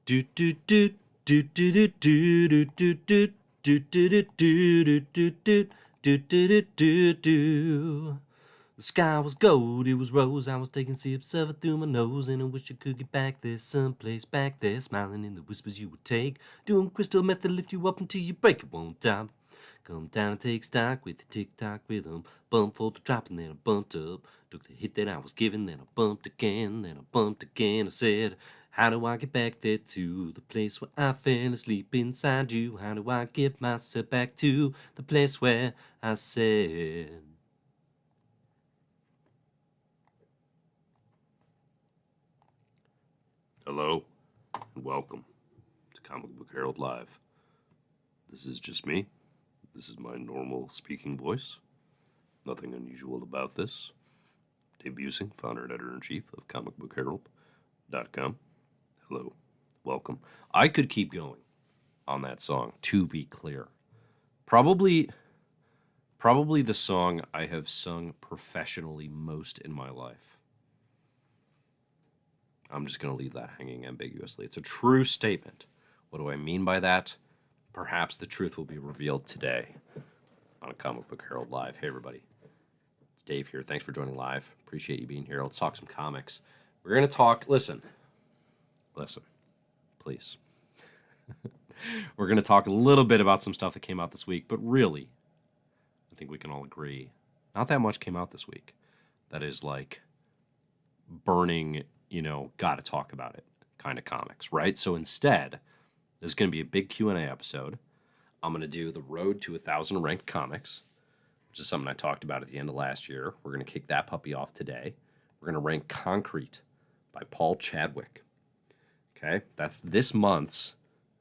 Do do do do do do do do do do do do do do do do do do do do. The sky was gold, it was rose. I was taking sips of it through my nose, and I wish I could get back there, someplace back there, smiling in the whispers you would take, doing crystal method, lift you up until you break it one time. Come down and take stock with the tick-tock rhythm. Bump for the drop and then I bumped up. Took the hit that I was given, then I bumped again, then I bumped again. I said, how do I get back there to the place where I fell asleep inside you? How do I get myself back to the place where I said... Hello, and welcome to Comic Book Herald Live. This is just me. This is my normal speaking voice. Nothing unusual about this. Dave Busing, founder and editor-in-chief of comicbookherald.com. Hello, welcome. I could keep going on that song, to be clear. Probably the song I have sung professionally most in my life. I'm just going to leave that hanging ambiguously. It's a true statement. What do I mean by that? Perhaps the truth will be revealed today on a Comic Book Herald Live. Hey, everybody. It's Dave here. Thanks for joining live. Appreciate you being here. Let's talk some comics. We're going to talk... Listen, please. We're going to talk a little bit about some stuff that came out this week, but really, I think we can all agree, not that much came out this week. That is like burning... gotta talk about it kind of comics, right? So instead, there's going to be a big Q&A episode. I'm going to do the Road to 1,000 Ranked Comics, which is something I talked about at the end of last year. We're going to kick that puppy off today. We're going to rank Concrete by Paul Chadwick. Okay? That's this month's...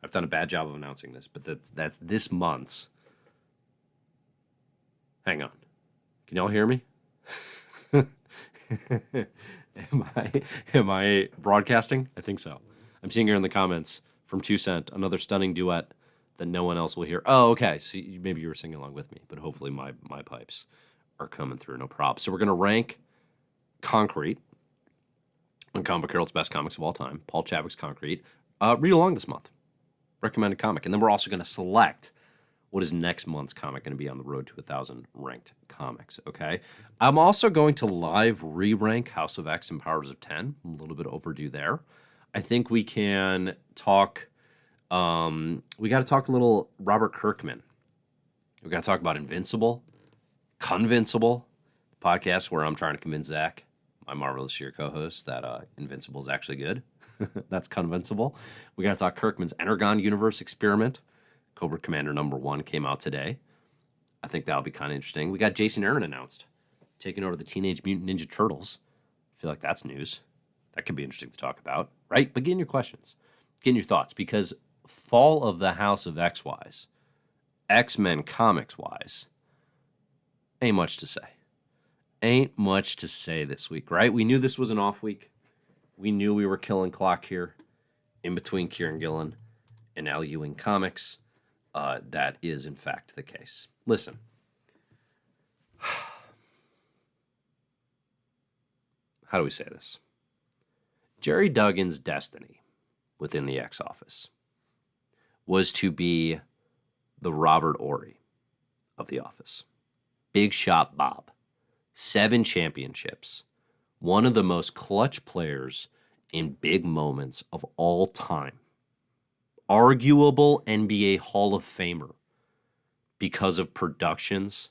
I've done a bad job of announcing this, but that's this month's... Hang on. Can y'all hear me? Am I broadcasting? I think so. I'm seeing here in the comments from 2 Cent, another stunning duet that no one else will hear. Oh, okay. So maybe you were singing along with me, but hopefully my pipes are coming through. No problem. So we're going to rank Concrete on Comic Book Herald's best comics of all time. Paul Chadwick's Concrete. Read along this month. Recommended comic. And then we're also going to select what is next month's comic going to be on the Road to 1,000 Ranked Comics, okay? I'm also going to live re-rank House of X and Powers of 10. I'm a little bit overdue there. I think we can talk... we got to talk a little Robert Kirkman. We're going to talk about Invincible, Convincible, the podcast where I'm trying to convince Zach, my marvelous year co-host, that Invincible is actually good. That's Convincible. We got to talk Kirkman's Energon Universe experiment. Cobra Commander #1 came out today. I think that'll be kind of interesting. We got Jason Aaron announced, taking over the Teenage Mutant Ninja Turtles. I feel like that's news. That could be interesting to talk about, right? But get in your questions. Get in your thoughts, because fall of the House of X-wise, X-Men comics-wise, ain't much to say. Ain't much to say this week, right? We knew this was an off week. We knew we were killing clock here in between Kieran Gillen and Al Ewing comics. That is, in fact, the case. Listen. How do we say this? Jerry Duggan's destiny within the X office was to be the Robert Horry of the office. Big Shot Bob. 7 championships. One of the most clutch players in big moments of all time. Arguable NBA Hall of Famer because of productions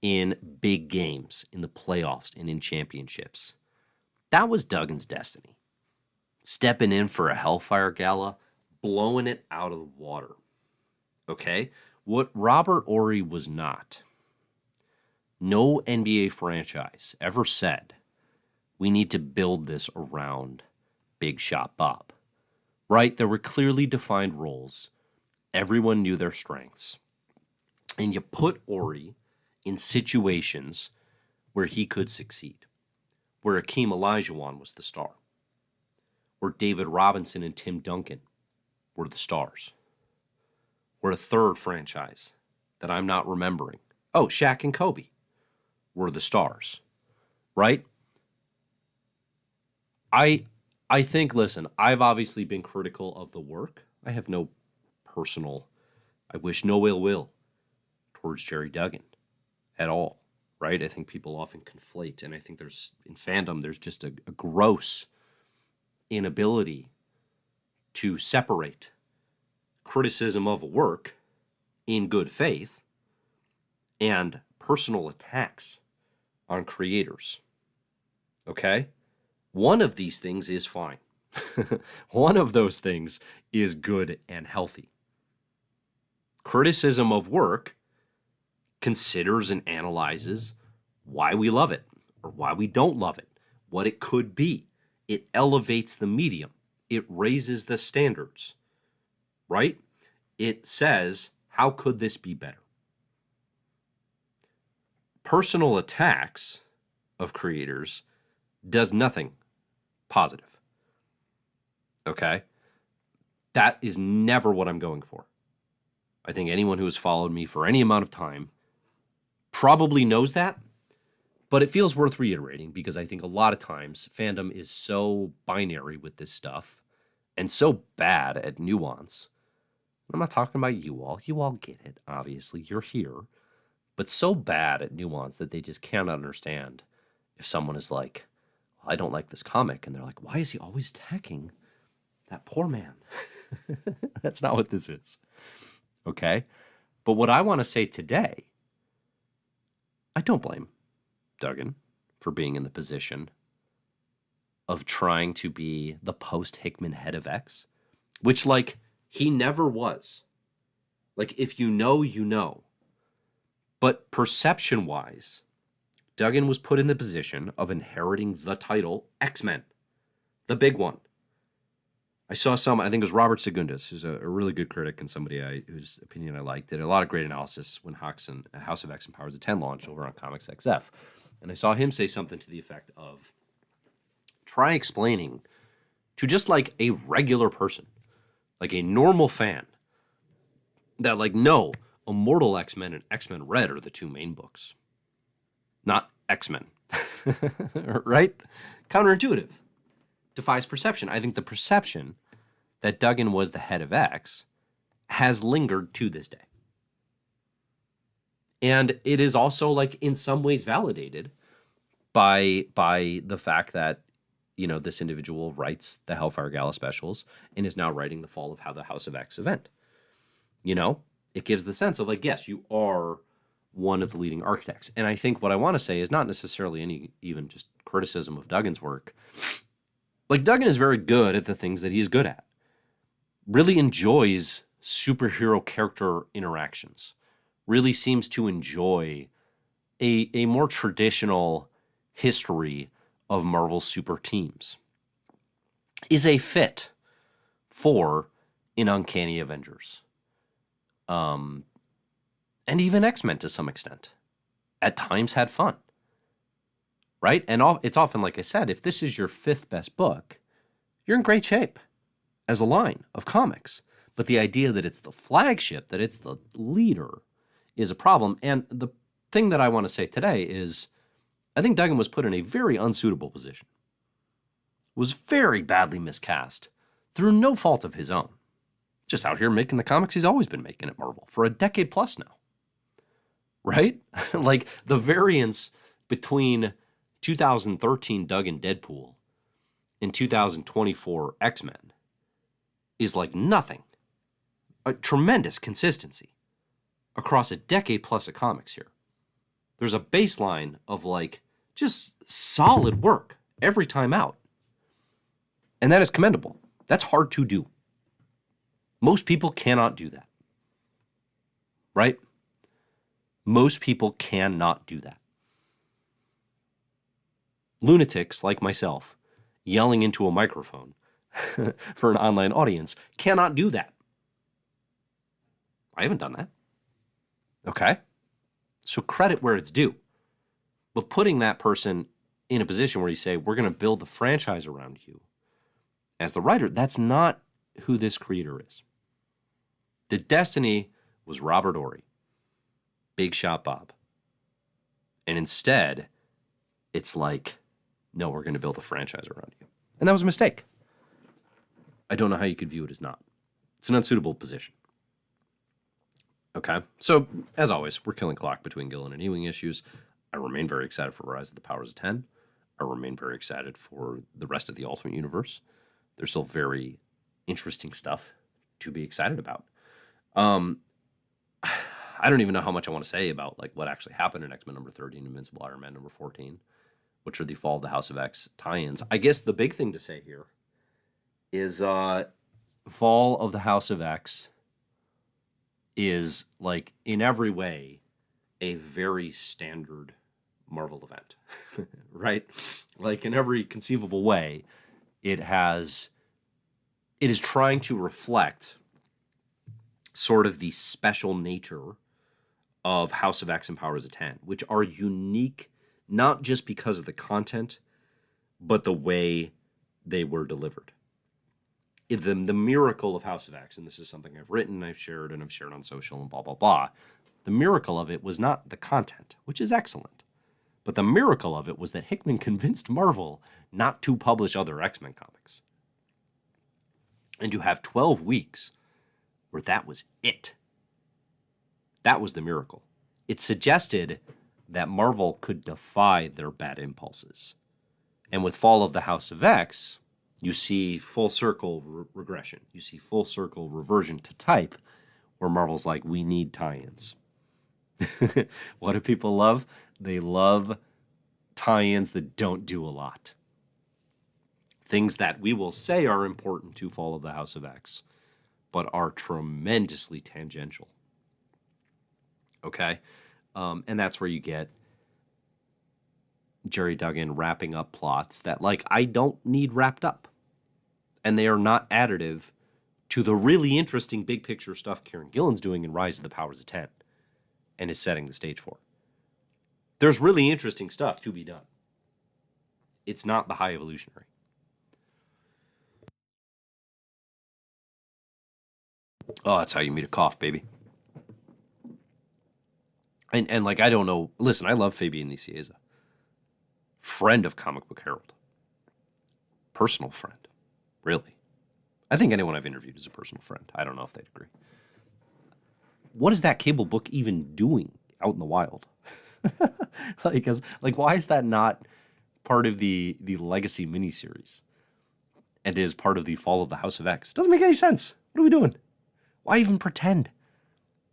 in big games, in the playoffs, and in championships. That was Duggan's destiny. Stepping in for a Hellfire Gala, blowing it out of the water. Okay? What Robert Horry was not, no NBA franchise ever said, we need to build this around Big Shot Bob. Right? There were clearly defined roles. Everyone knew their strengths. And you put Horry in situations where he could succeed. Where Akeem Olajuwon was the star. Where David Robinson and Tim Duncan were the stars. Where a third franchise that I'm not remembering. Oh, Shaq and Kobe were the stars. Right? I I think, listen, I've obviously been critical of the work. I have no personal, I wish no ill will towards Jerry Duggan at all, right? I think people often conflate, and I think in fandom, there's just a gross inability to separate criticism of a work in good faith and personal attacks on creators. Okay? One of these things is fine. One of those things is good and healthy. Criticism of work considers and analyzes why we love it or why we don't love it, what it could be. It elevates the medium. It raises the standards, right? It says, how could this be better? Personal attacks of creators does nothing positive. Okay? That is never what I'm going for. I think anyone who has followed me for any amount of time probably knows that, but it feels worth reiterating because I think a lot of times fandom is so binary with this stuff and so bad at nuance. I'm not talking about you all. You all get it, obviously. You're here. But so bad at nuance that they just cannot understand if someone is like, I don't like this comic. And they're like, why is he always attacking that poor man? That's not what this is. Okay? But what I want to say today, I don't blame Duggan for being in the position of trying to be the post-Hickman head of X, which, like, he never was. Like, if you know, you know. But perception-wise, Duggan was put in the position of inheriting the title X-Men, the big one. I saw I think it was Robert Segundas, who's a really good critic and somebody whose opinion I liked, did a lot of great analysis when House of X and Powers of 10 launched over on Comics XF. And I saw him say something to the effect of, try explaining to just like a regular person, like a normal fan, that like, no, Immortal X-Men and X-Men Red are the two main books, not X-Men, right? Counterintuitive. Defies perception. I think the perception that Duggan was the head of X has lingered to this day. And it is also, like, in some ways validated by the fact that, you know, this individual writes the Hellfire Gala specials and is now writing the Fall of How the House of X event. You know, it gives the sense of, like, yes, you are one of the leading architects. And I think what I want to say is not necessarily any even just criticism of Duggan's work. Like, Duggan is very good at the things that he's good at. Really enjoys superhero character interactions. Really seems to enjoy a more traditional history of Marvel super teams. Is a fit for an Uncanny Avengers. And even X-Men to some extent. At times had fun. Right? And it's often, like I said, if this is your fifth best book, you're in great shape as a line of comics. But the idea that it's the flagship, that it's the leader, is a problem. And the thing that I want to say today is, I think Duggan was put in a very unsuitable position. Was very badly miscast through no fault of his own. Just out here making the comics he's always been making at Marvel for a decade plus now. Right? Like, the variance between 2013 Duggan Deadpool and 2024 X-Men is like nothing. A tremendous consistency across a decade plus of comics here. There's a baseline of, like, just solid work every time out. And that is commendable. That's hard to do. Most people cannot do that. Right? Most people cannot do that. Lunatics like myself, yelling into a microphone for an online audience, cannot do that. I haven't done that. Okay? So credit where it's due. But putting that person in a position where you say, we're going to build the franchise around you as the writer, that's not who this creator is. The destiny was Robert Horry, Big Shot Bob. And instead, it's like, no, we're going to build a franchise around you. And that was a mistake. I don't know how you could view it as not. It's an unsuitable position. Okay, so as always, we're killing clock between Gillen and Ewing issues. I remain very excited for Rise of the Powers of 10. I remain very excited for the rest of the Ultimate Universe. There's still very interesting stuff to be excited about. I don't even know how much I want to say about like what actually happened in X-Men number 30 and Invincible Iron Man number 14, which are the Fall of the House of X tie-ins. I guess the big thing to say here is Fall of the House of X is, like, in every way, a very standard Marvel event, right? Like, in every conceivable way, it is trying to reflect sort of the special nature of House of X and Powers of 10, which are unique, not just because of the content, but the way they were delivered. The miracle of House of X, and this is something I've written, I've shared on social and blah, blah, blah. The miracle of it was not the content, which is excellent. But the miracle of it was that Hickman convinced Marvel not to publish other X-Men comics. And to have 12 weeks where that was it. That was the miracle. It suggested that Marvel could defy their bad impulses. And with Fall of the House of X, you see full circle regression. You see full circle reversion to type, where Marvel's like, we need tie-ins. What do people love? They love tie-ins that don't do a lot. Things that we will say are important to Fall of the House of X, but are tremendously tangential. Okay? And that's where you get Jerry Duggan wrapping up plots that, like, I don't need wrapped up. And they are not additive to the really interesting big picture stuff Kieran Gillen's doing in Rise of the Powers of 10 and is setting the stage for. There's really interesting stuff to be done. It's not the High Evolutionary. Oh, that's how you meet a cough, baby. And like, I don't know. Listen, I love Fabian Nicieza. Friend of Comic Book Herald. Personal friend. Really. I think anyone I've interviewed is a personal friend. I don't know if they'd agree. What is that cable book even doing out in the wild? Like, why is that not part of the Legacy miniseries? And is part of the Fall of the House of X? Doesn't make any sense. What are we doing? Why even pretend?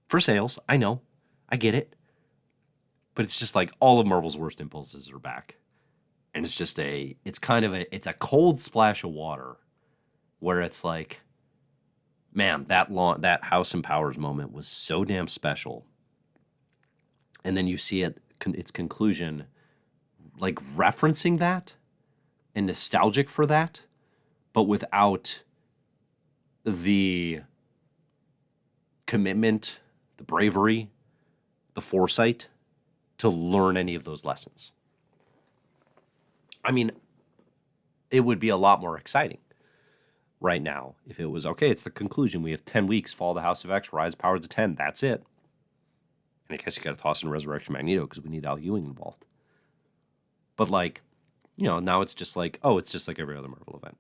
For sales, I know. I get it. But it's just like all of Marvel's worst impulses are back. And it's just it's a cold splash of water where it's like, man, that House and Powers moment was so damn special. And then you see its conclusion, like referencing that and nostalgic for that, but without the commitment, the bravery, the foresight to learn any of those lessons. I mean, it would be a lot more exciting right now if it was, okay, it's the conclusion. We have 10 weeks, Fall of the House of X, Rise of Powers of 10. That's it. And I guess you got to toss in Resurrection Magneto because we need Al Ewing involved. But like, you know, now it's just like, oh, it's just like every other Marvel event.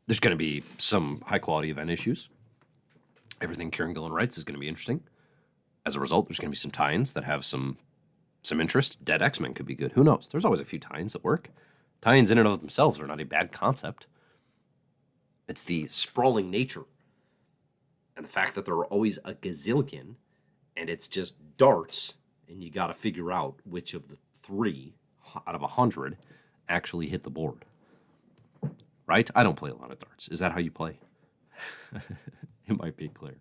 There's going to be some high-quality event issues. Everything Kieran Gillen writes is going to be interesting. As a result, there's going to be some tie-ins that have some interest. Dead X-Men could be good. Who knows? There's always a few tie-ins that work. Tie-ins in and of themselves are not a bad concept. It's the sprawling nature and the fact that there are always a gazillion and it's just darts and you got to figure out which of the 3 out of 100 actually hit the board. Right? I don't play a lot of darts. Is that how you play? It might be clear.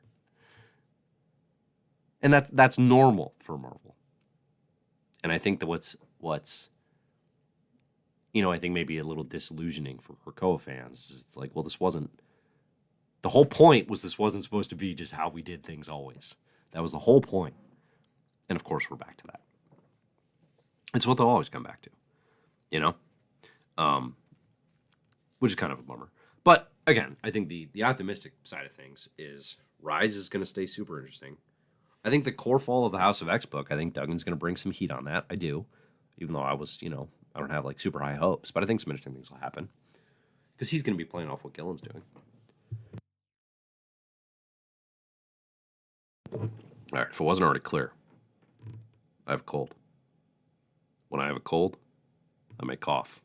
And that's normal for Marvel. And I think that what's I think maybe a little disillusioning for Krakoa fans is it's like, well, the whole point was this wasn't supposed to be just how we did things always. That was the whole point. And of course, we're back to that. It's what they'll always come back to, you know? Which is kind of a bummer. But again, I think the optimistic side of things is Rise is going to stay super interesting. I think the core Fall of the House of X book, I think Duggan's going to bring some heat on that. I do. Even though I was, I don't have like super high hopes, but I think some interesting things will happen. because he's going to be playing off what Gillen's doing. All right, if it wasn't already clear, I have a cold. When I have a cold, I may cough.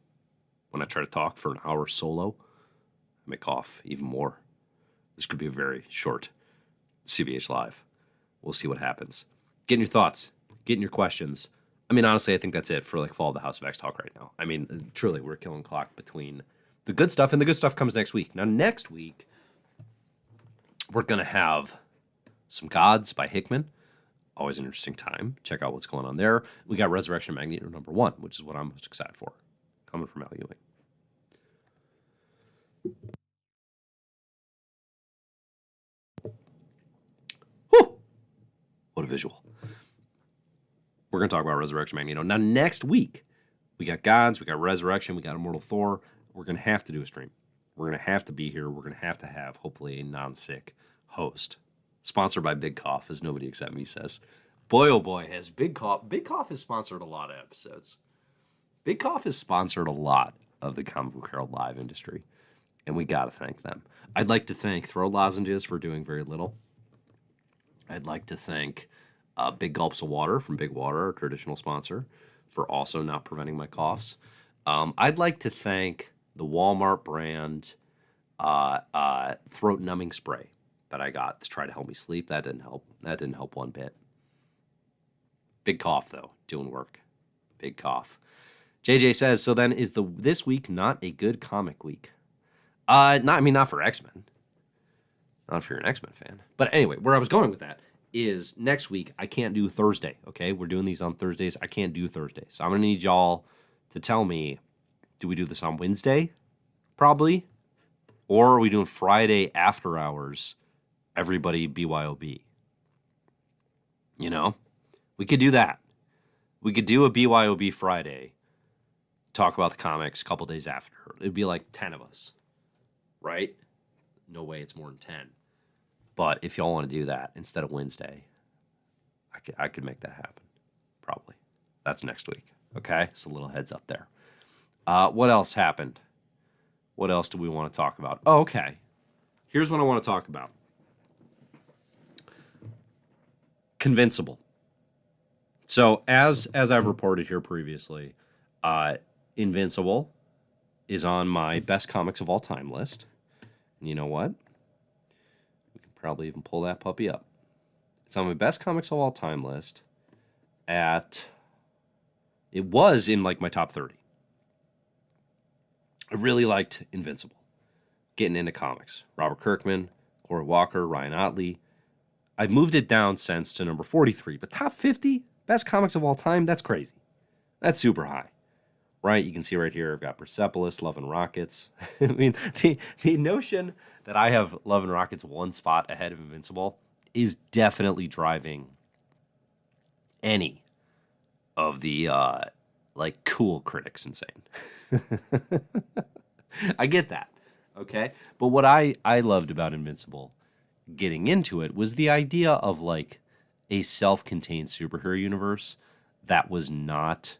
When I try to talk for an hour solo, I may cough even more. This could be a very short CBH Live. We'll see what happens. Getting your thoughts, getting your questions. I mean, honestly, I think that's it for like Fall of the House of X talk right now. I mean, truly, we're killing clock between the good stuff, and the good stuff comes next week. Now, next week, we're going to have some Gods by Hickman. Always an interesting time. Check out what's going on there. We got Resurrection Magneto #1, which is what I'm most excited for. Coming from Al Ewing. Whew! What a visual. We're going to talk about Resurrection Magneto. Now, next week, we got Gods, we got Resurrection, we got Immortal Thor. We're going to have to do a stream. We're going to have to be here. We're going to have, hopefully, a non-sick host. Sponsored by Big Cough, as nobody except me says. Boy, oh boy, has Big Cough. Big Cough has sponsored a lot of episodes. Big Cough has sponsored a lot of the Comic Book Herald live industry, and we got to thank them. I'd like to thank Throat Lozenges for doing very little. I'd like to thank Big Gulps of Water from Big Water, our traditional sponsor, for also not preventing my coughs. I'd like to thank the Walmart brand throat numbing spray that I got to try to help me sleep. That didn't help. That didn't help one bit. Big cough, though. Doing work. Big cough. JJ says, so then is this week not a good comic week? Not for X-Men. Not if you're an X-Men fan. But anyway, where I was going with that is next week I can't do Thursday, okay? We're doing these on Thursdays. I can't do Thursday. So I'm going to need y'all to tell me, do we do this on Wednesday? Probably. Or are we doing Friday after hours? Everybody BYOB. You know? We could do that. We could do a BYOB Friday. Talk about the comics a couple days after. It'd be like 10 of us. Right? No way it's more than 10. But if y'all want to do that instead of Wednesday, I could make that happen. Probably. That's next week. Okay? Just a little heads up there. What else happened? What else do we want to talk about? Oh, okay. Here's what I want to talk about. Invincible. So as I've reported here previously, Invincible is on my best comics of all time list. And you know what? We can probably even pull that puppy up. It's on my best comics of all time list it was in like my top 30. I really liked Invincible. Getting into comics. Robert Kirkman, Corey Walker, Ryan Ottley. I've moved it down since to number 43. But top 50? Best comics of all time? That's crazy. That's super high. Right? You can see right here, I've got Persepolis, Love and Rockets. I mean, the notion that I have Love and Rockets one spot ahead of Invincible is definitely driving any of the cool critics insane. I get that, okay? But what I loved about Invincible getting into it was the idea of like a self-contained superhero universe that was not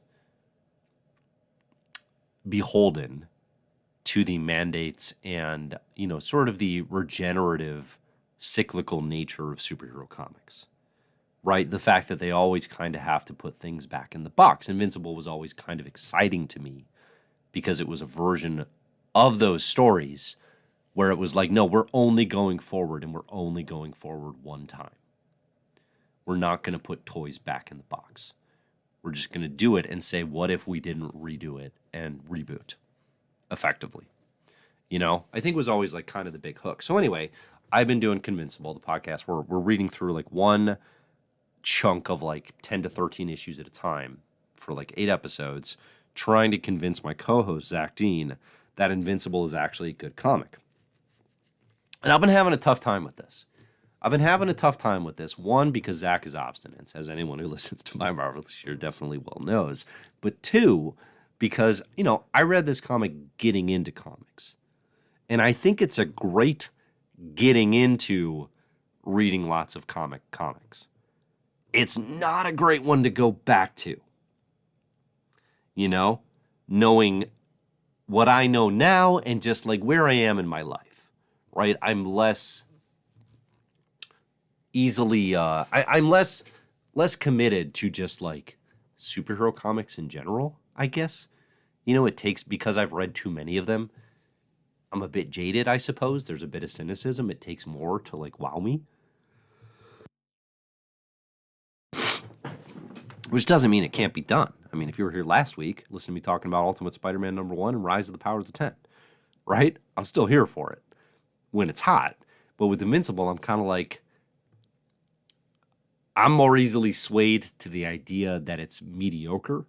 beholden to the mandates and, sort of the regenerative, cyclical nature of superhero comics. Right? The fact that they always kind of have to put things back in the box. Invincible was always kind of exciting to me because it was a version of those stories where it was like, no, we're only going forward and we're only going forward one time. We're not going to put toys back in the box. We're just going to do it and say, what if we didn't redo it and reboot effectively? I think it was always like kind of the big hook. So anyway, I've been doing Invincible, the podcast. We're reading through like one chunk of like 10 to 13 issues at a time for like 8 episodes, trying to convince my co-host, Zach Dean, that Invincible is actually a good comic. And I've been having a tough time with this. One, because Zach is obstinate, as anyone who listens to my Marvelous Year definitely well knows. But two, because, I read this comic getting into comics. And I think it's a great getting into reading lots of comics. It's not a great one to go back to. Knowing what I know now and just like where I am in my life, right? I'm less easily, I'm less committed to just like superhero comics in general, I guess. You know, it takes, because I've read too many of them, I'm a bit jaded, I suppose. There's a bit of cynicism. It takes more to like wow me. Which doesn't mean it can't be done. I mean, if you were here last week, listen to me talking about Ultimate Spider-Man #1 and Rise of the Powers of 10, right? I'm still here for it when it's hot. But with Invincible, I'm kind of like, I'm more easily swayed to the idea that it's mediocre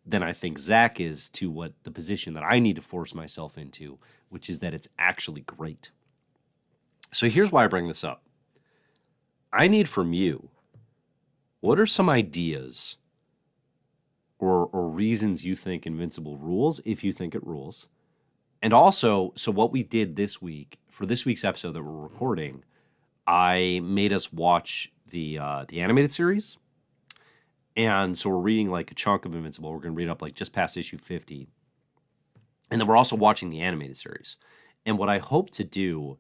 than I think Zach is to what the position that I need to force myself into, which is that it's actually great. So here's why I bring this up. I need from you, what are some ideas or reasons you think Invincible rules, if you think it rules? And also, so what we did this week, for this week's episode that we're recording, I made us watch the animated series. And so we're reading like a chunk of Invincible. We're going to read up like just past issue 50. And then we're also watching the animated series. And what I hope to do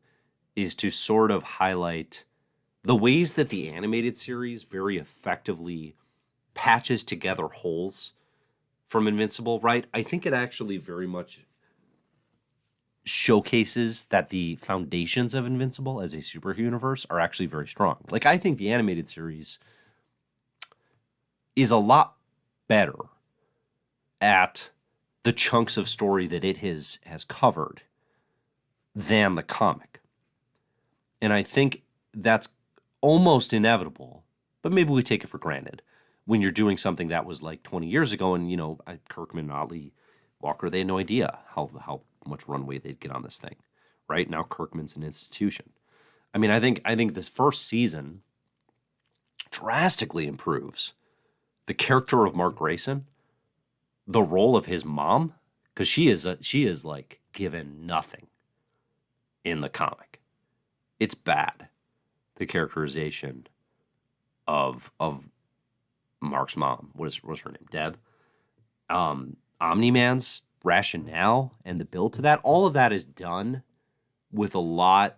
is to sort of highlight the ways that the animated series very effectively patches together holes from Invincible, right? I think it actually very much showcases that the foundations of Invincible as a superhero universe are actually very strong. Like, I think the animated series is a lot better at the chunks of story that it has covered than the comic. And I think that's almost inevitable, but maybe we take it for granted when you're doing something that was like 20 years ago. And, you know, Kirkman, Otley, Walker, they had no idea how much runway they'd get on this thing. Right now, Kirkman's an institution. I mean, I think this first season drastically improves the character of Mark Grayson, the role of his mom, because she is like given nothing in the comic. It's bad, the characterization of Mark's mom. What's her name? Deb. Omni-Man's rationale and the build to that, all of that is done with a lot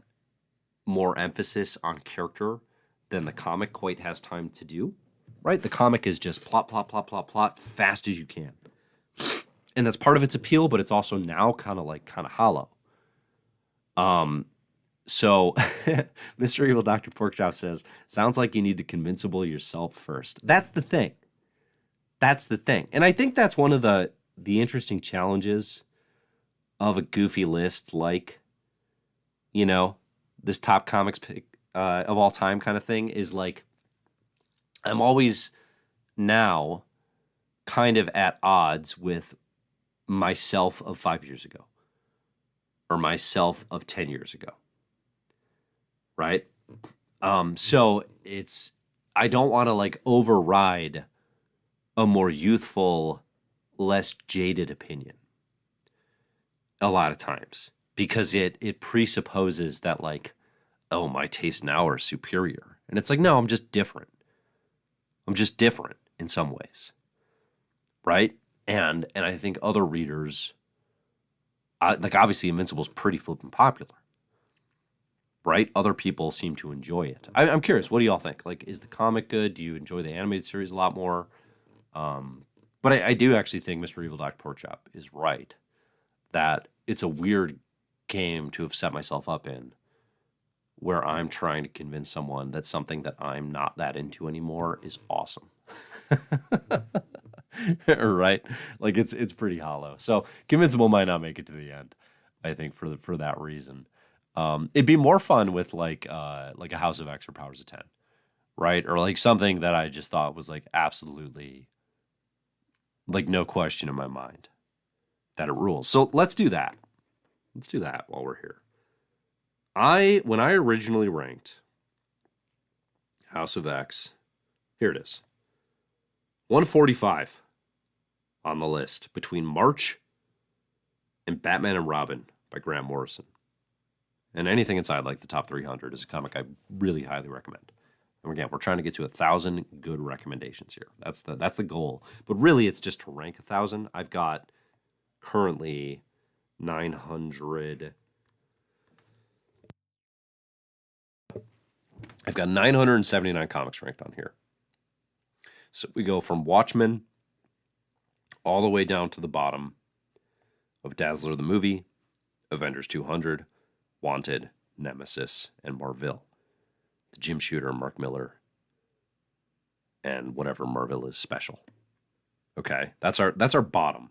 more emphasis on character than the comic quite has time to do. Right? The comic is just plot, fast as you can. And that's part of its appeal, but it's also now kind of hollow. So Mr. Evil Dr. Porkchop says, sounds like you need to Convincible yourself first. That's the thing. And I think that's one of the interesting challenges of a goofy list like, you know, this top comics pick of all time kind of thing is like, I'm always now kind of at odds with myself of 5 years ago or myself of 10 years ago. Right? So I don't want to like override a more youthful, less jaded opinion a lot of times because it presupposes that like, oh, my tastes now are superior. And it's like, no, I'm just different. I'm just different in some ways, right? And I think other readers, like obviously Invincible's pretty flippin' popular, right? Other people seem to enjoy it. I'm curious, what do y'all think? Like, is the comic good? Do you enjoy the animated series a lot more? But I do actually think Mr. Evil Dr. Porkchop is right that it's a weird game to have set myself up in where I'm trying to convince someone that something that I'm not that into anymore is awesome. Right? Like it's pretty hollow. So Convincible might not make it to the end, I think, for that reason. It'd be more fun with like a House of X or Powers of 10, right? Or like something that I just thought was like absolutely like no question in my mind that it rules. So let's do that. Let's do that while we're here. When I originally ranked House of X, here it is. 145 on the list between March and Batman and Robin by Grant Morrison. And anything inside like the top 300 is a comic I really highly recommend. And again, we're trying to get to 1,000 good recommendations here. That's the goal. But really, it's just to rank 1,000. I've got currently 900. I've got 979 comics ranked on here. So we go from Watchmen all the way down to the bottom of Dazzler the movie, Avengers 200, Wanted, Nemesis, and Marvel. The Jim Shooter, Mark Miller, and whatever Marvel is special. Okay, that's our bottom.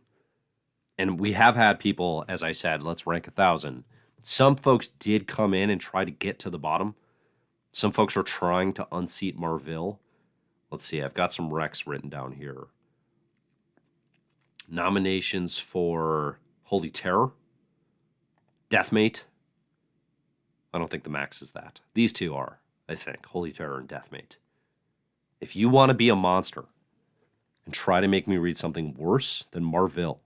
And we have had people, as I said, let's rank 1,000. Some folks did come in and try to get to the bottom. Some folks are trying to unseat Marvel. Let's see, I've got some recs written down here. Nominations for Holy Terror, Deathmate. I don't think the max is that. These two are, I think, Holy Terror and Deathmate. If you want to be a monster and try to make me read something worse than Marvel,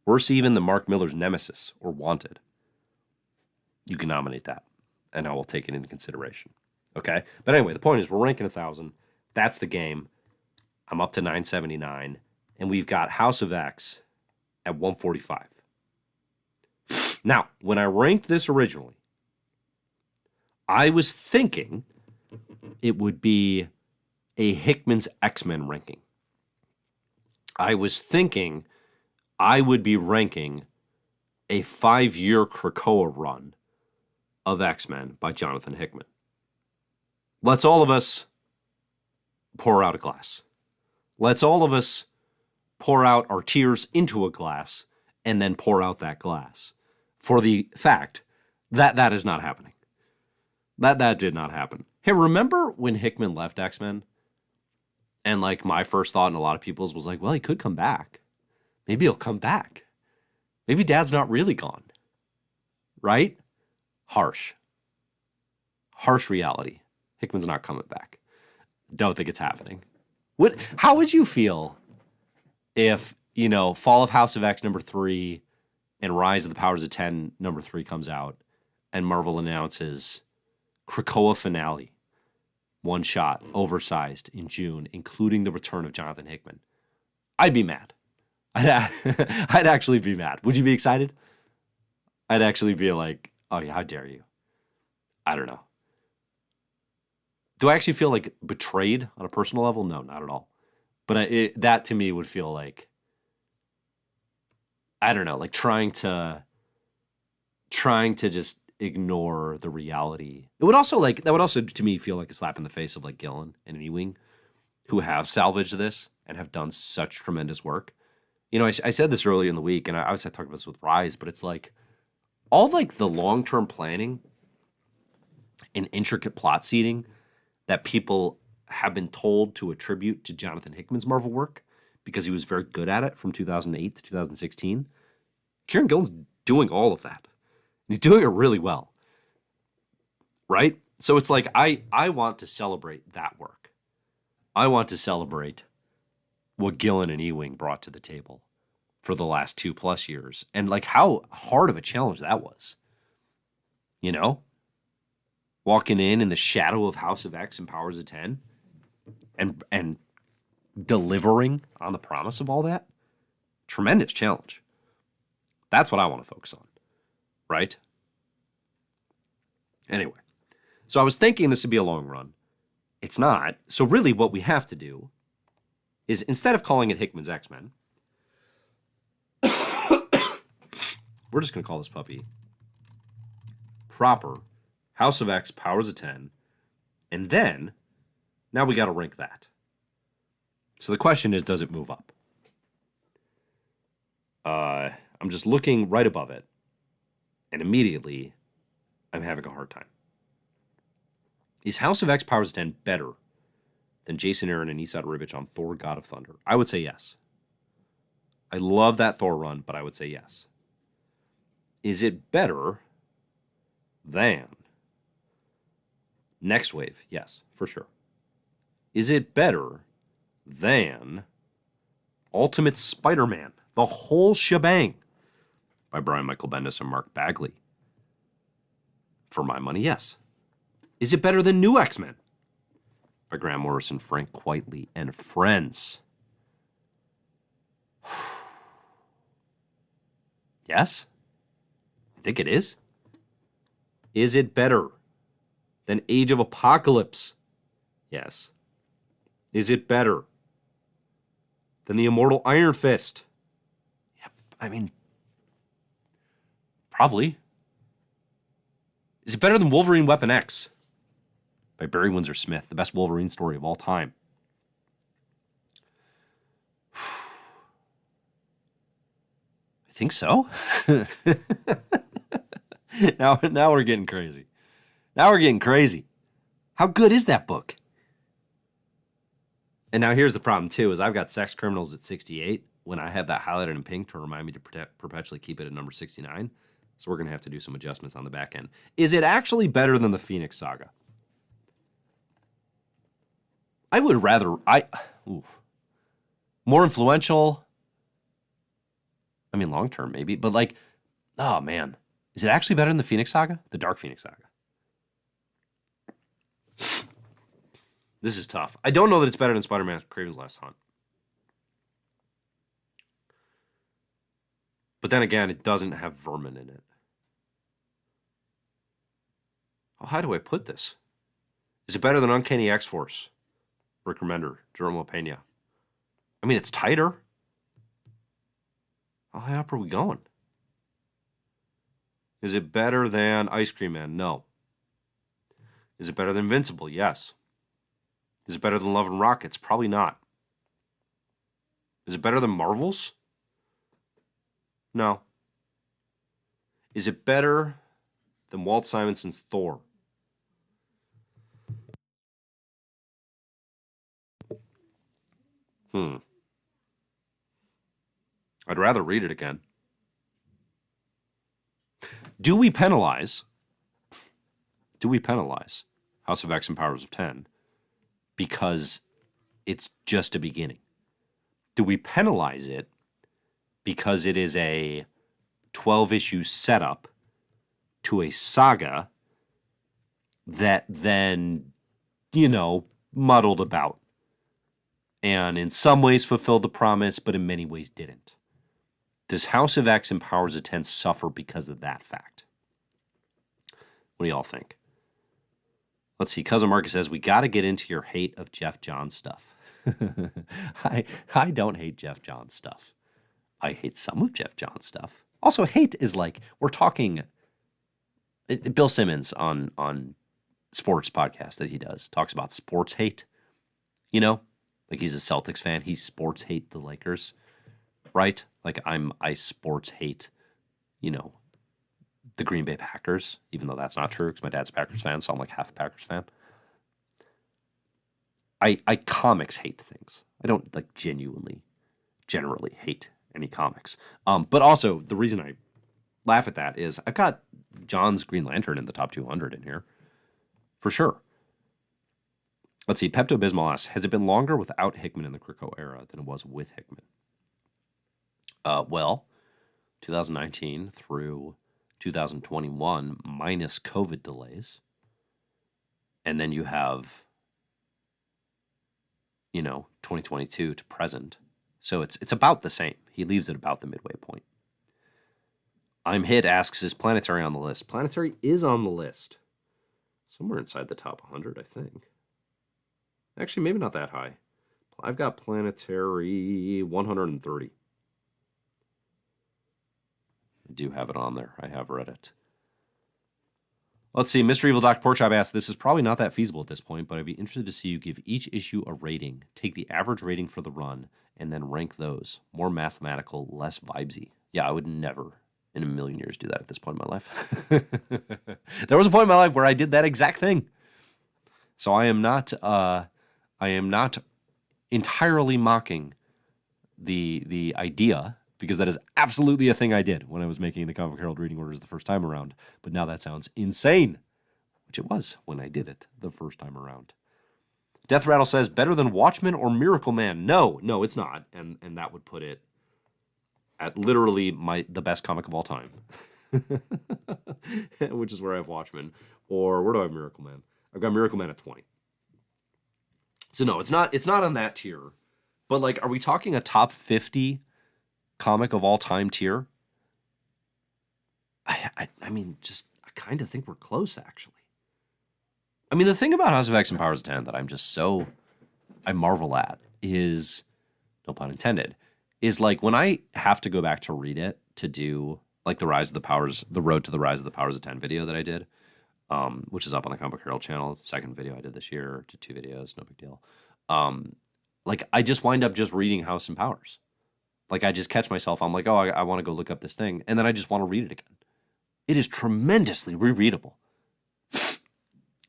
worse even than Mark Miller's Nemesis or Wanted, you can nominate that, and I will take it into consideration. Okay? But anyway, the point is we're ranking 1,000. That's the game. I'm up to 979, and we've got House of X at 145. Now, when I ranked this originally, I was thinking it would be a Hickman's X-Men ranking. I was thinking I would be ranking a 5-year Krakoa run of X-Men by Jonathan Hickman. Let's all of us pour out a glass. Let's all of us pour out our tears into a glass and then pour out that glass for the fact that that is not happening. That did not happen. Hey, remember when Hickman left X-Men? And like my first thought and a lot of people's was like, well, he could come back. Maybe he'll come back. Maybe Dad's not really gone. Right? Harsh reality. Hickman's not coming back. Don't think it's happening. How would you feel if, Fall of House of X #3 and Rise of the Powers of 10 #3 comes out and Marvel announces Krakoa finale, one shot, oversized in June, including the return of Jonathan Hickman? I'd be mad. I'd actually be mad. Would you be excited? I'd actually be like, oh yeah, how dare you? I don't know. Do I actually feel like betrayed on a personal level? No, not at all. But that to me would feel like, I don't know, like trying to just ignore the reality. That would also to me feel like a slap in the face of like Gillen and Ewing, who have salvaged this and have done such tremendous work. I said this earlier in the week, and I was talking about this with Rise, but it's like all like the long-term planning and intricate plot seeding that people have been told to attribute to Jonathan Hickman's Marvel work because he was very good at it from 2008 to 2016. Kieran Gillen's doing all of that. And he's doing it really well. Right? So it's like I want to celebrate that work. I want to celebrate what Gillen and Ewing brought to the table for the last 2+ years. And like how hard of a challenge that was. Walking in the shadow of House of X and Powers of 10 and delivering on the promise of all that. Tremendous challenge. That's what I want to focus on. Right? Anyway, so I was thinking this would be a long run. It's not. So really what we have to do is instead of calling it Hickman's X-Men, we're just going to call this puppy proper House of X, Powers of 10, and then now we got to rank that. So the question is, does it move up? I'm just looking right above it, and immediately I'm having a hard time. Is House of X, Powers of 10 better than Jason Aaron and Esad Ribic on Thor, God of Thunder? I would say yes. I love that Thor run, but I would say yes. Is it better than Next Wave? Yes, for sure. Is it better than Ultimate Spider-Man, the whole shebang, by Brian Michael Bendis and Mark Bagley? For my money, yes. Is it better than New X-Men by Grant Morrison, Frank Quitely, and friends? Yes? I think it is. Is it better than Age of Apocalypse? Yes. Is it better than the Immortal Iron Fist? Yep. I mean, probably. Is it better than Wolverine Weapon X by Barry Windsor Smith, the best Wolverine story of all time? I think so. Now we're getting crazy. Now we're getting crazy. How good is that book? And now here's the problem, too, is I've got Sex Criminals at 68 when I have that highlighted in pink to remind me to perpetually keep it at number 69. So we're going to have to do some adjustments on the back end. Is it actually better than the Phoenix Saga? I would rather... More influential. I mean, long-term, maybe. But like, oh, man. Is it actually better than the Phoenix Saga? The Dark Phoenix Saga. This is tough. I don't know that it's better than Spider-Man Kraven's Last Hunt. But then again, it doesn't have vermin in it. Oh, how do I put this? Is it better than Uncanny X-Force? Rick Remender, Jerome Pena. I mean, it's tighter. How high up are we going? Is it better than Ice Cream Man? No. Is it better than Invincible? Yes. Is it better than Love and Rockets? Probably not. Is it better than Marvels? No. Is it better than Walt Simonson's Thor? I'd rather read it again. Do we penalize House of X and Powers of 10 because it's just a beginning? Do we penalize it because it is a 12-issue setup to a saga that then, muddled about and in some ways fulfilled the promise, but in many ways didn't? Does House of X and Powers of 10 suffer because of that fact? What do y'all think? Let's see. Cousin Marcus says, we got to get into your hate of Jeff Johns stuff. I don't hate Jeff Johns stuff. I hate some of Jeff Johns stuff. Also, hate is like, we're talking... Bill Simmons on sports podcast that he does talks about sports hate. Like he's a Celtics fan. He sports hate the Lakers. Right? Like I sports hate, the Green Bay Packers, even though that's not true because my dad's a Packers fan, so I'm like half a Packers fan. I comics hate things. I don't like generally hate any comics. But also the reason I laugh at that is I've got John's Green Lantern in the top 200 in here for sure. Let's see. Pepto-Bismol asks, has it been longer without Hickman in the Krakow era than it was with Hickman? Well, 2019 through 2021 minus COVID delays. And then you have, 2022 to present. So it's about the same. He leaves it about the midway point. I'm Hit asks, is Planetary on the list? Planetary is on the list. Somewhere inside the top 100, I think. Actually, maybe not that high. I've got Planetary 130. I do have it on there. I have read it. Let's see. Mr. Evil Dr. Porkchop asks, this is probably not that feasible at this point, but I'd be interested to see you give each issue a rating, take the average rating for the run, and then rank those. More mathematical, less vibesy. Yeah, I would never in a million years do that at this point in my life. There was a point in my life where I did that exact thing. So I am not entirely mocking the idea, because that is absolutely a thing I did when I was making the Comic Book Herald reading orders the first time around. But now that sounds insane, which it was when I did it the first time around. Death Rattle says, better than Watchmen or Miracle Man? No, it's not. And that would put it at literally the best comic of all time. Which is where I have Watchmen. Or where do I have Miracle Man? I've got Miracle Man at 20. So no, it's not on that tier. But like, are we talking a top 50 comic of all time tier? I mean, just I kind of think we're close, actually. I mean, the thing about House of X and Powers of 10 that I marvel at is, no pun intended, is like when I have to go back to read it to do like the Road to the Rise of the Powers of 10 video that I did, which is up on the Comic Book Herald channel. Second video I did this year, did 2 videos, no big deal. Like I just wind up just reading House and Powers. Like I just catch myself, I'm like, oh, I want to go look up this thing, and then I just want to read it again. It is tremendously rereadable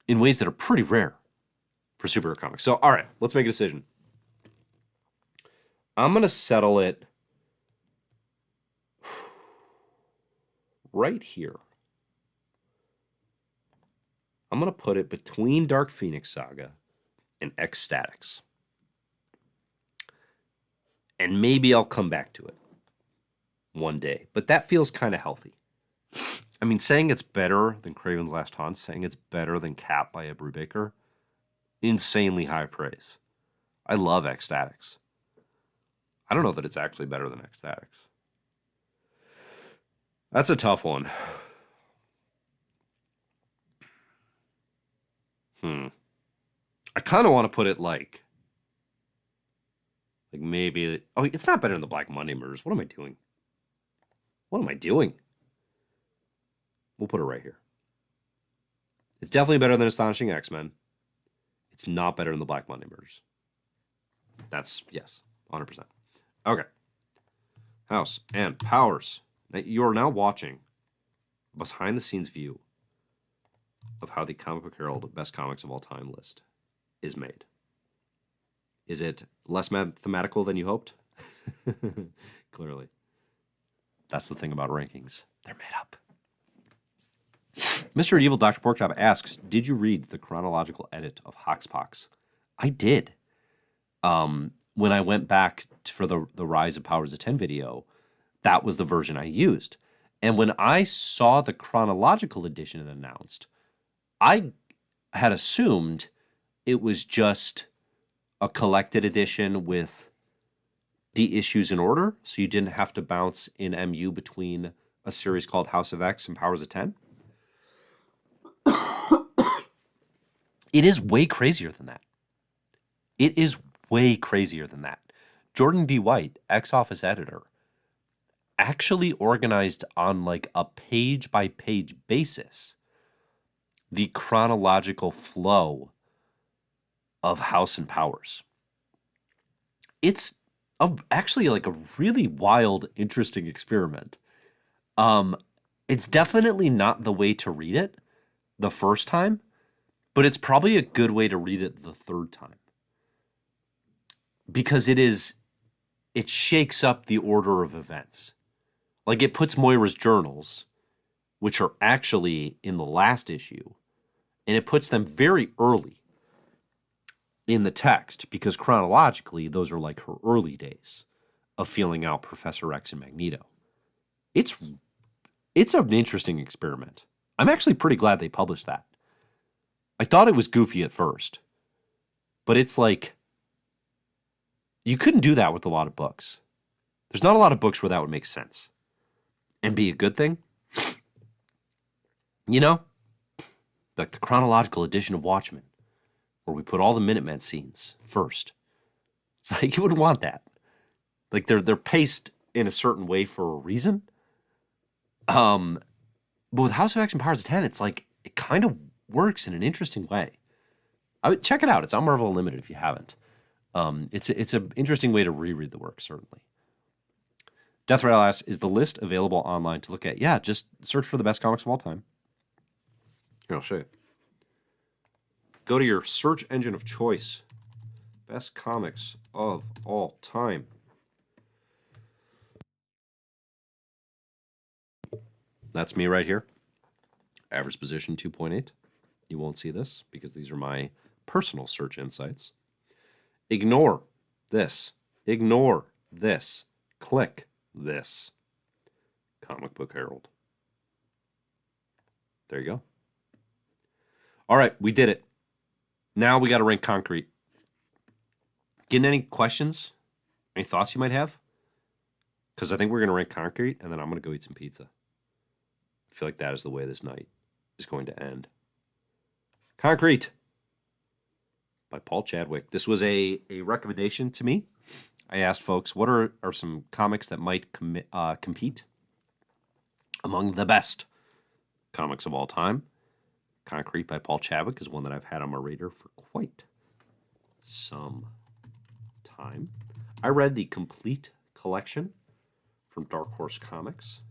in ways that are pretty rare for superhero comics. So, all right, let's make a decision. I'm going to settle it right here. I'm going to put it between Dark Phoenix Saga and X-Statix. And maybe I'll come back to it one day. But that feels kind of healthy. I mean, saying it's better than Kraven's Last Hunt, saying it's better than Cap by Ed Brubaker, insanely high praise. I love X-Statix. I don't know that it's actually better than X-Statix. That's a tough one. I kind of want to put it like maybe, oh, it's not better than the Black Monday Murders. What am I doing? What am I doing? We'll put it right here. It's definitely better than Astonishing X-Men. It's not better than the Black Monday Murders. That's, yes, 100%. Okay. House and Powers. Now, you are now watching a behind-the-scenes view of how the Comic Book Herald Best Comics of All Time list is made. Is it less mathematical than you hoped? Clearly. That's the thing about rankings. They're made up. Mr. Evil Dr. Porkchop asks, did you read the chronological edit of Hoxpox? I did. When I went back for the Rise of Powers of 10 video, that was the version I used. And when I saw the chronological edition announced, I had assumed it was just a collected edition with the issues in order, so you didn't have to bounce in MU between a series called House of X and Powers of 10. It is way crazier than that. It is way crazier than that. Jordan D. White, ex-office editor, actually organized on like a page-by-page basis the chronological flow of House and Powers. It's actually like a really wild, interesting experiment. It's definitely not the way to read it the first time, but it's probably a good way to read it the third time. Because it shakes up the order of events. Like it puts Moira's journals, which are actually in the last issue, and it puts them very early in the text, because chronologically, those are like her early days of feeling out Professor X and Magneto. It's an interesting experiment. I'm actually pretty glad they published that. I thought it was goofy at first, but it's like, you couldn't do that with a lot of books. There's not a lot of books where that would make sense and be a good thing. You know? Like the chronological edition of Watchmen, where we put all the Minutemen scenes first. It's like, you wouldn't want that. Like they're paced in a certain way for a reason. But with House of X and Powers of 10, it's like, it kind of works in an interesting way. I would check it out. It's on Marvel Unlimited if you haven't. It's an interesting way to reread the work, certainly. Death Rail asks, is the list available online to look at? Yeah, just search for the best comics of all time. Here, I'll show you. Go to your search engine of choice. Best comics of all time. That's me right here. Average position 2.8. You won't see this because these are my personal search insights. Ignore this. Ignore this. Click this. Comic Book Herald. There you go. All right, we did it. Now we got to rank concrete. Getting any questions? Any thoughts you might have? Because I think we're going to rank concrete, and then I'm going to go eat some pizza. I feel like that is the way this night is going to end. Concrete by Paul Chadwick. This was a recommendation to me. I asked folks, what are some comics that might compete among the best comics of all time? Concrete by Paul Chadwick is one that I've had on my radar for quite some time. I read the complete collection from Dark Horse Comics.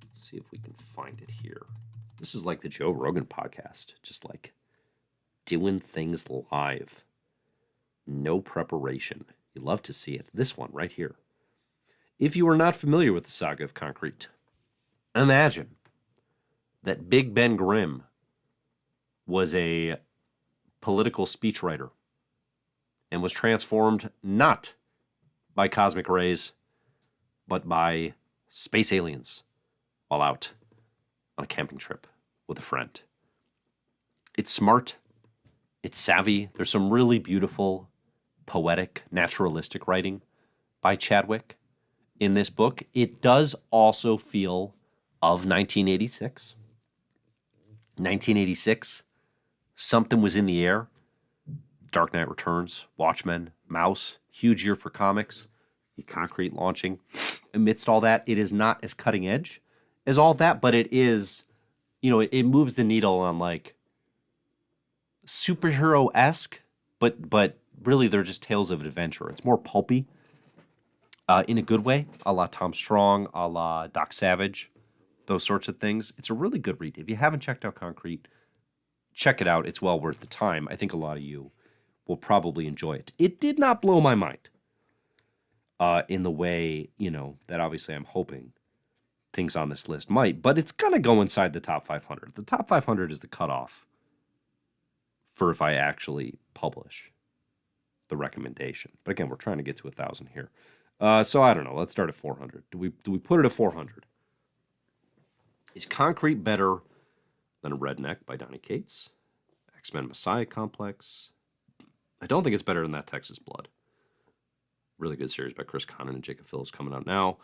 Let's see if we can find it here. This is like the Joe Rogan podcast, just like doing things live. No preparation. You love to see it. This one right here. If you are not familiar with the saga of Concrete, imagine that Big Ben Grimm was a political speechwriter and was transformed not by cosmic rays, but by space aliens while out on a camping trip with a friend. It's smart. It's savvy. There's some really beautiful, poetic, naturalistic writing by Chadwick in this book. It does also feel of 1986. 1986, something was in the air. Dark Knight Returns, Watchmen, Mouse, huge year for comics. The Concrete launching. Amidst all that, it is not as cutting edge as all that, but it is, it moves the needle on like superhero-esque, but really they're just tales of adventure. It's more pulpy in a good way, a la Tom Strong, a la Doc Savage, those sorts of things. It's a really good read. If you haven't checked out Concrete, check it out. It's well worth the time. I think a lot of you will probably enjoy it. It did not blow my mind in the way, that obviously I'm hoping things on this list might, but it's going to go inside the top 500. The top 500 is the cutoff for if I actually publish the recommendation. But again, we're trying to get to 1,000 here. So I don't know. Let's start at 400. Do we put it at 400? Is Concrete better than Redneck by Donny Cates? X-Men Messiah Complex? I don't think it's better than That Texas Blood. Really good series by Chris Connon and Jacob Phillips coming out now.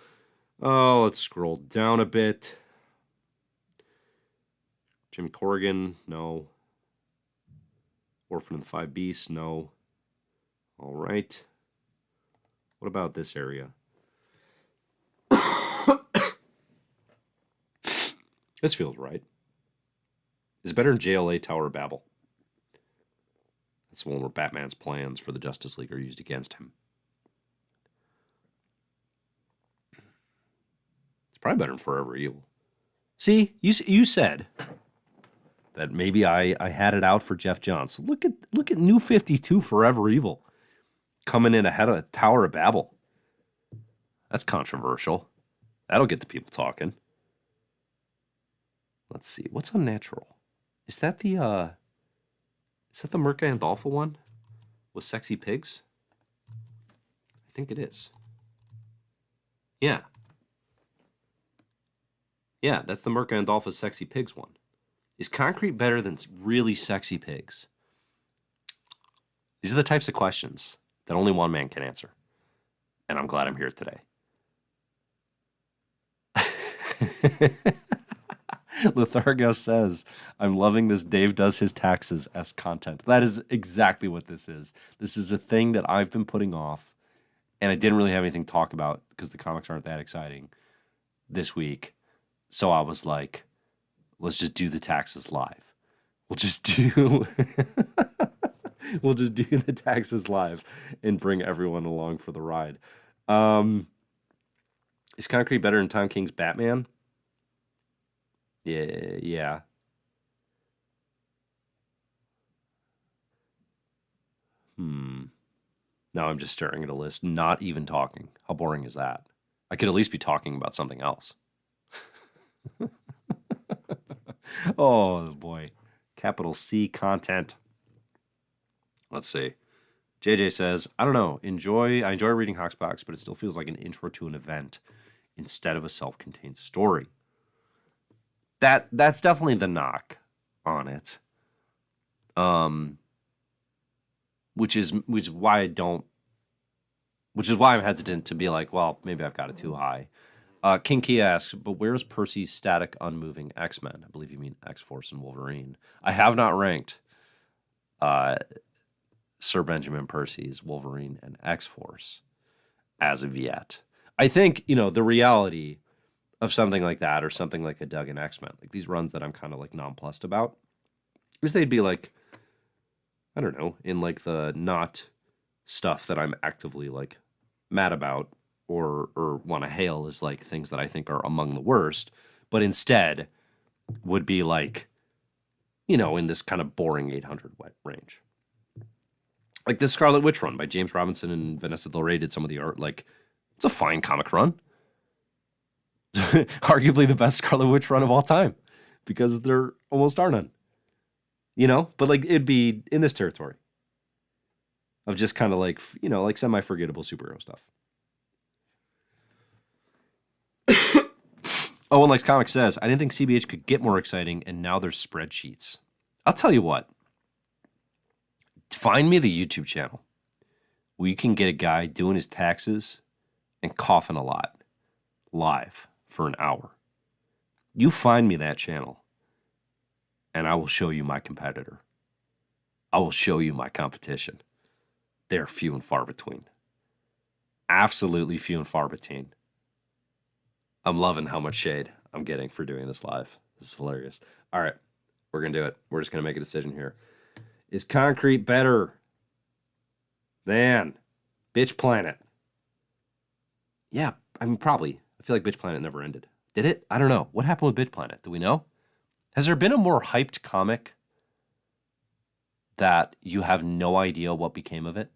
Oh, let's scroll down a bit. Jim Corrigan, no. Orphan and the Five Beasts, no. All right. What about this area? This feels right. Is it better than JLA Tower of Babel? That's the one where Batman's plans for the Justice League are used against him. It's probably better than Forever Evil. See, you said that maybe I had it out for Jeff Johns. Look at New 52 Forever Evil coming in ahead of Tower of Babel. That's controversial. That'll get the people talking. Let's see. What's Unnatural? Is that the Merca Andolfo one with sexy pigs? I think it is. Yeah. Yeah, that's the Merca Andolfo sexy pigs one. Is Concrete better than really sexy pigs? These are the types of questions that only one man can answer. And I'm glad I'm here today. Lethargo says, I'm loving this Dave does his taxes-esque content. That is exactly what this is. This is a thing that I've been putting off, and I didn't really have anything to talk about because the comics aren't that exciting this week. So I was like, let's just do the taxes live. We'll just do the taxes live and bring everyone along for the ride. Is Concrete better than Tom King's Batman? Yeah. Now I'm just staring at a list, not even talking. How boring is that? I could at least be talking about something else. Oh, boy. Capital C content. Let's see. JJ says, I don't know. I enjoy reading Hoxbox, but it still feels like an intro to an event instead of a self-contained story. That's definitely the knock on it. Which is why I'm hesitant to be like, well, maybe I've got it too high. King Key asks, but where's Percy's static, unmoving X-Men? I believe you mean X-Force and Wolverine. I have not ranked Sir Benjamin Percy's Wolverine and X-Force as of yet. I think, the reality of something like that, or something like a Duggan X-Men, like these runs that I'm kind of like nonplussed about, is they'd be like, I don't know, in like the not stuff that I'm actively like mad about or want to hail as like things that I think are among the worst, but instead would be like, in this kind of boring 800 range. Like this Scarlet Witch run by James Robinson and Vanessa Del Rey did some of the art. Like, it's a fine comic run. Arguably the best Scarlet Witch run of all time, because there almost are none. But like it'd be in this territory of just kind of like, like semi-forgettable superhero stuff. Owen Likes Comics says, I didn't think CBH could get more exciting, and now there's spreadsheets. I'll tell you what. Find me the YouTube channel where you can get a guy doing his taxes and coughing a lot live for an hour. You find me that channel, and I will show you my competitor. I will show you my competition. They're few and far between. Absolutely few and far between. I'm loving how much shade I'm getting for doing this live. This is hilarious. All right, we're going to do it. We're just going to make a decision here. Is Concrete better than Bitch Planet? Yeah, I mean, probably. I feel like Bitch Planet never ended. Did it? I don't know. What happened with Bitch Planet? Do we know? Has there been a more hyped comic that you have no idea what became of it?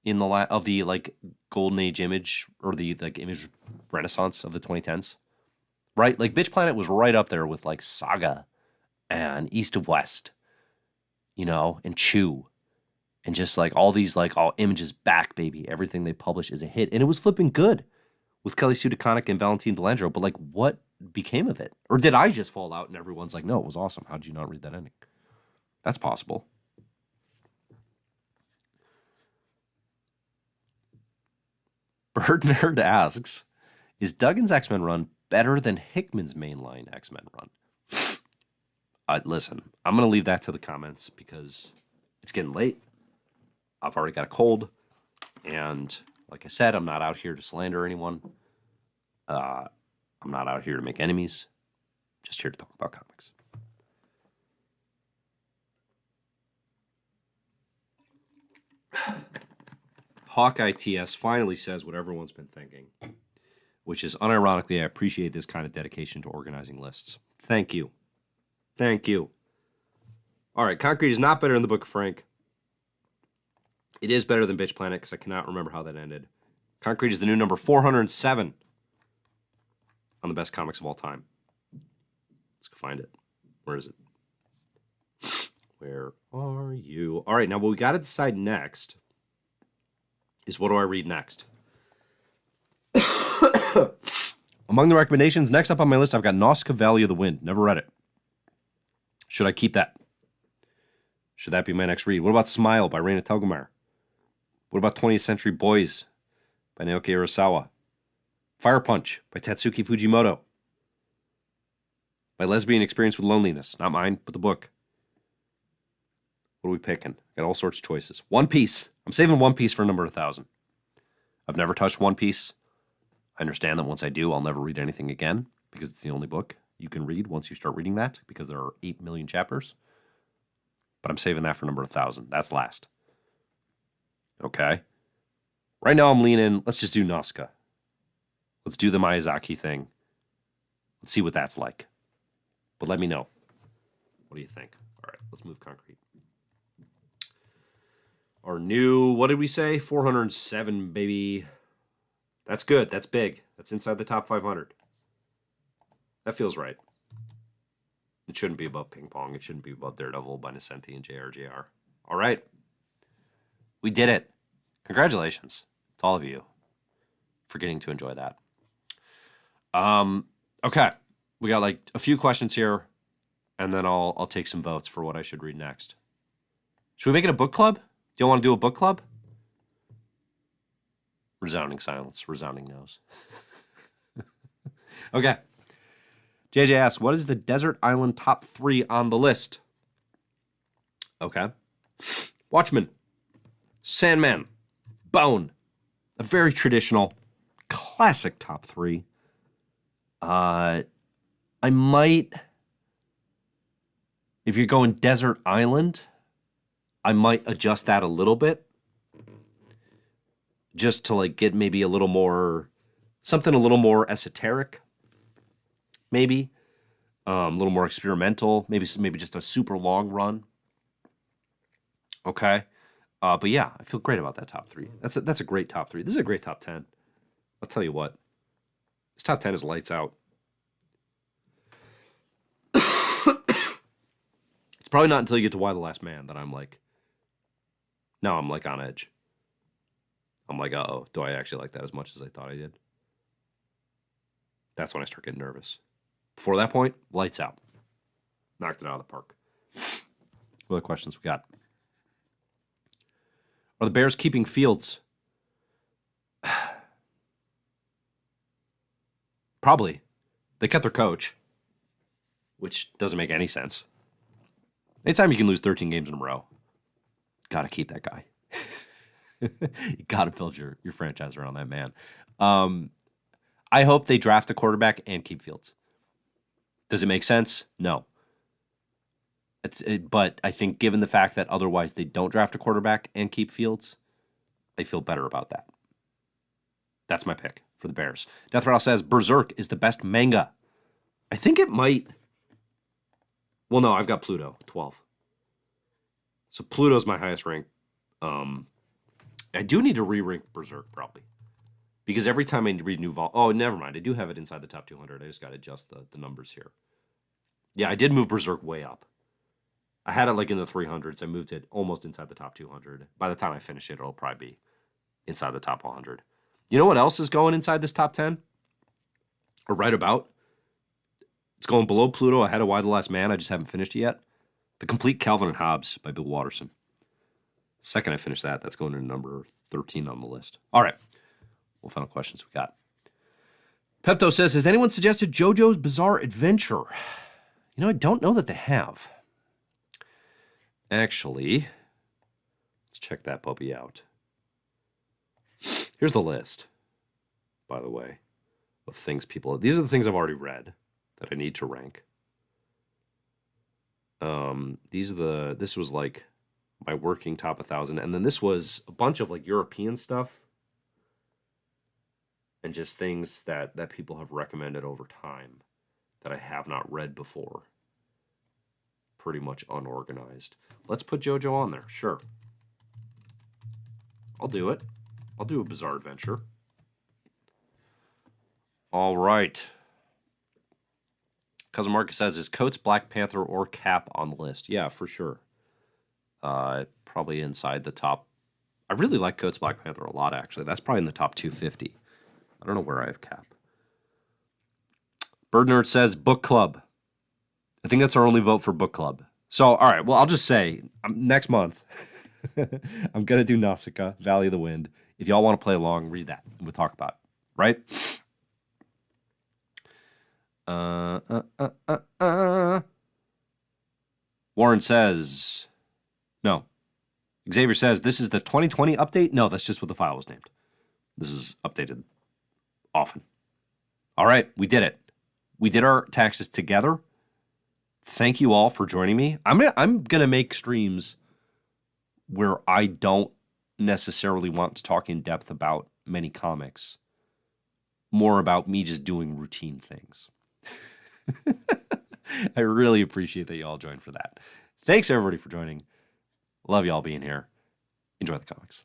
In the of the like golden age image, or the like image renaissance of the 2010s, right? Like Bitch Planet was right up there with like Saga and East of West, and Chew, and just like all these like all Images back, baby. Everything they publish is a hit, and it was flipping good with Kelly Sue DeConnick and Valentine Delandro. But like, what became of it? Or did I just fall out and everyone's like, no, it was awesome. How did you not read that ending? That's possible. Bird Nerd asks, is Duggan's X-Men run better than Hickman's mainline X-Men run? Listen, I'm going to leave that to the comments because it's getting late. I've already got a cold. And like I said, I'm not out here to slander anyone. I'm not out here to make enemies. Just here to talk about comics. Hawkeye TS finally says what everyone's been thinking, which is, unironically, I appreciate this kind of dedication to organizing lists. Thank you. Thank you. All right, Concrete is not better than the Book of Frank. It is better than Bitch Planet because I cannot remember how that ended. Concrete is the new number 407 on the best comics of all time. Let's go find it. Where is it? Where are you? All right, now what we got to decide next is, what do I read next? Among the recommendations, next up on my list, I've got Nausicaa Valley of the Wind. Never read it. Should I keep that? Should that be my next read? What about Smile by Raina Telgemeier? What about 20th Century Boys by Naoki Urasawa? Fire Punch by Tatsuki Fujimoto. My Lesbian Experience with Loneliness. Not mine, but the book. What are we picking? Got all sorts of choices. One Piece. I'm saving One Piece for number 1,000. I've never touched One Piece. I understand that once I do, I'll never read anything again because it's the only book you can read once you start reading that, because there are 8 million chapters. But I'm saving that for number 1,000. That's last. Okay. Right now I'm leaning, let's just do Nausicaa. Let's do the Miyazaki thing. Let's see what that's like. But let me know. What do you think? All right, let's move Concrete. Our new, what did we say? 407, baby. That's good. That's big. That's inside the top 500. That feels right. It shouldn't be above Ping Pong. It shouldn't be above Daredevil by Nascenti and JRJR. All right. We did it. Congratulations to all of you for getting to enjoy that. Okay. We got like a few questions here, and then I'll take some votes for what I should read next. Should we make it a book club? Do you want to do a book club? Resounding silence. Resounding no's. Okay. JJ asks, what is the desert island top 3 on the list? Okay. Watchmen. Sandman. Bone. A very traditional, classic top 3. I might, if you're going desert island, I might adjust that a little bit. Just to like get maybe a little more, something a little more esoteric. Maybe. A little more experimental. Maybe just a super long run. Okay. But yeah, I feel great about that top 3. That's a great top 3. This is a great top 10. I'll tell you what. This top 10 is lights out. It's probably not until you get to Why the Last Man that I'm like, now I'm like on edge. I'm like, uh-oh, do I actually like that as much as I thought I did? That's when I start getting nervous. Before that point, lights out. Knocked it out of the park. What other questions we got? Are the Bears keeping Fields? Probably. They cut their coach, which doesn't make any sense. Anytime you can lose 13 games in a row, got to keep that guy. You got to build your franchise around that man. I hope they draft a quarterback and keep Fields. Does it make sense? No. But I think given the fact that otherwise they don't draft a quarterback and keep Fields, I feel better about that. That's my pick for the Bears. Death Rattle says Berserk is the best manga. I think it might. Well, no, I've got Pluto, 12. So Pluto's my highest rank. I do need to re-rank Berserk probably. Because every time I read new oh, never mind. I do have it inside the top 200. I just got to adjust the numbers here. Yeah, I did move Berserk way up. I had it like in the 300s. I moved it almost inside the top 200. By the time I finish it, it'll probably be inside the top 100. You know what else is going inside this top 10? Or right about? It's going below Pluto, ahead of Why the Last Man. I just haven't finished it yet. The Complete Calvin and Hobbes by Bill Watterson. Second I finish that, that's going to number 13 on the list. All right. What final questions we got? Pepto says, has anyone suggested JoJo's Bizarre Adventure? You know, I don't know that they have. Actually, let's check that puppy out. Here's the list, by the way, of things people... These are the things I've already read that I need to rank. This was like my working top 1,000. And then this was a bunch of like European stuff. And just things that people have recommended over time that I have not read before. Pretty much unorganized. Let's put JoJo on there. Sure. I'll do it. I'll do a Bizarre Adventure. All right. Cousin Marcus says, is Coates, Black Panther, or Cap on the list? Yeah, for sure. Probably inside the top. I really like Coates, Black Panther a lot, actually. That's probably in the top 250. I don't know where I have Cap. Bird Nerd says, Book Club. I think that's our only vote for Book Club. So, all right, well, I'll just say, next month, I'm going to do Nausicaa, Valley of the Wind. If y'all want to play along, read that, and we'll talk about it, right? Warren says, no. Xavier says, this is the 2020 update? No, that's just what the file was named. This is updated often. All right, we did it. We did our taxes together. Thank you all for joining me. I'm gonna make streams where I don't necessarily want to talk in depth about many comics. More about me just doing routine things. I really appreciate that you all joined for that. Thanks everybody for joining. Love y'all being here. Enjoy the comics.